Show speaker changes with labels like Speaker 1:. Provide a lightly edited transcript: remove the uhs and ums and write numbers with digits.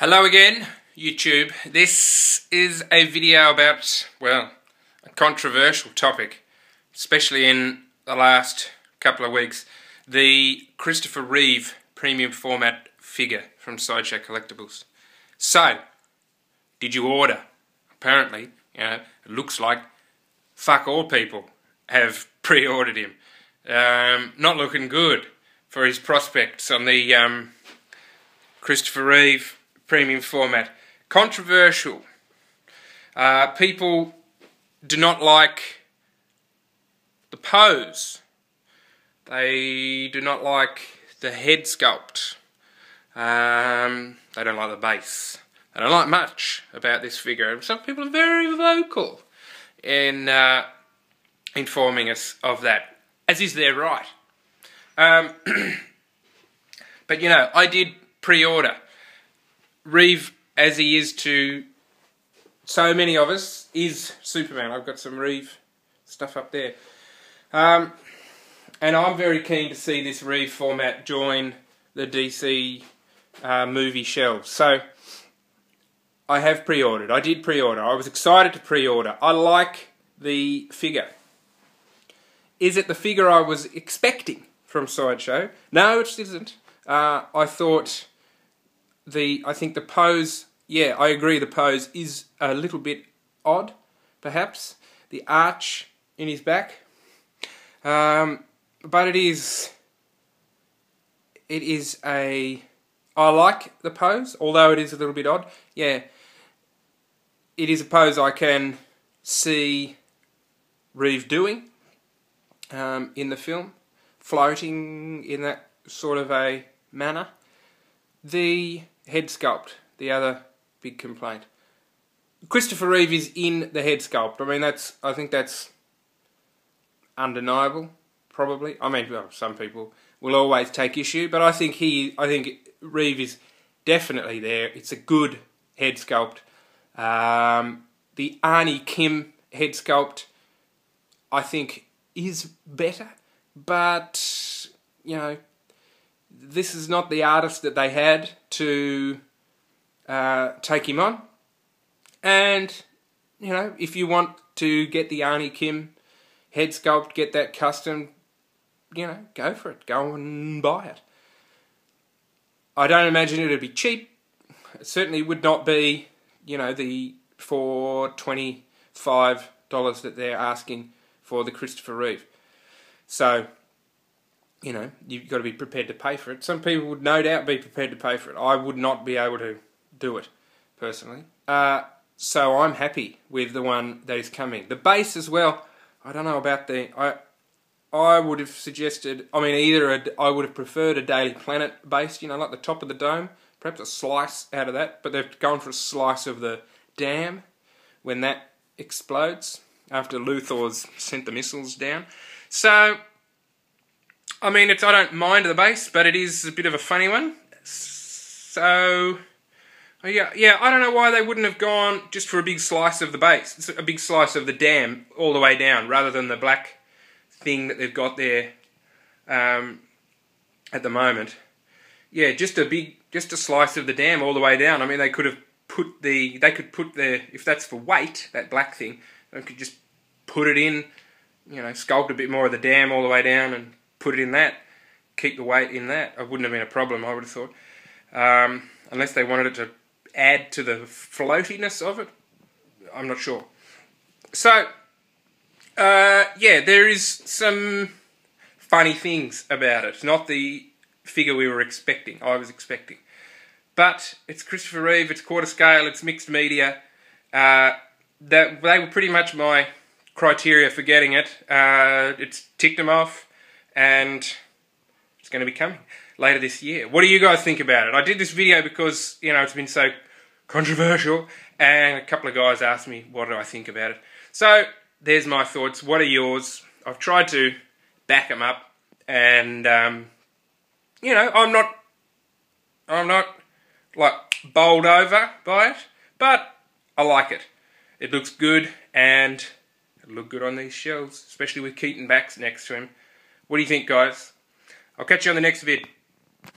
Speaker 1: Hello again, YouTube. This is a video about, well, a controversial topic, especially in the last couple of weeks. The Christopher Reeve premium format figure from Sideshow Collectibles. So, did you order? Apparently, it looks like fuck all people have pre-ordered him. Not looking good for his prospects on the Christopher Reeve premium format. Controversial. People do not like the pose. They do not like the head sculpt. They don't like the base. They don't like much about this figure. Some people are very vocal in informing us of that, as is their right. But I did pre-order. Reeve, as he is to so many of us, is Superman. I've got some Reeve stuff up there. And I'm very keen to see this Reeve format join the DC movie shelves. So, I have pre-ordered. I did pre-order. I was excited to pre-order. I like the figure. Is it the figure I was expecting from Sideshow? No, it isn't. I think the pose, yeah, I agree, the pose is a little bit odd, perhaps. The arch in his back. But it is I like the pose, although it is a little bit odd. Yeah, it is a pose I can see Reeve doing in the film, floating in that sort of a manner. The head sculpt, the other big complaint. Christopher Reeve is in the head sculpt. I mean, I think that's undeniable, probably. I mean, well, some people will always take issue, but I think Reeve is definitely there. It's a good head sculpt. The Arnie Kim head sculpt, I think, is better, but this is not the artist that they had to take him on. And, if you want to get the Arnie Kim head sculpt, get that custom, go for it. Go and buy it. I don't imagine it would be cheap. It certainly would not be, the $425 that they're asking for the Christopher Reeve. So, you've got to be prepared to pay for it. Some people would no doubt be prepared to pay for it. I would not be able to do it, personally. So I'm happy with the one that is coming. The base as well, I don't know about I would have suggested, I would have preferred a Daily Planet base, like the top of the dome. Perhaps a slice out of that, but they've gone for a slice of the dam when that explodes, after Luthor's sent the missiles down. So, I don't mind the base, but it is a bit of a funny one. So, yeah, I don't know why they wouldn't have gone just for a big slice of the base. It's a big slice of the dam all the way down, rather than the black thing that they've got there at the moment. Yeah, just a slice of the dam all the way down. They could have put if that's for weight, that black thing, they could just put it in, sculpt a bit more of the dam all the way down and put it in that, keep the weight in that. It wouldn't have been a problem, I would have thought. Unless they wanted it to add to the floatiness of it. I'm not sure. So, yeah, there is some funny things about it. Not the figure we were expecting, I was expecting. But it's Christopher Reeve, it's quarter scale, it's mixed media. They were pretty much my criteria for getting it. It's ticked them off, and it's going to be coming later this year. What do you guys think about it? I did this video because, it's been so controversial, and a couple of guys asked me what do I think about it. So, there's my thoughts. What are yours? I've tried to back them up, and, I'm not like bowled over by it, but I like it. It looks good, and it'll look good on these shelves, especially with Keaton backs next to him. What do you think, guys? I'll catch you on the next vid.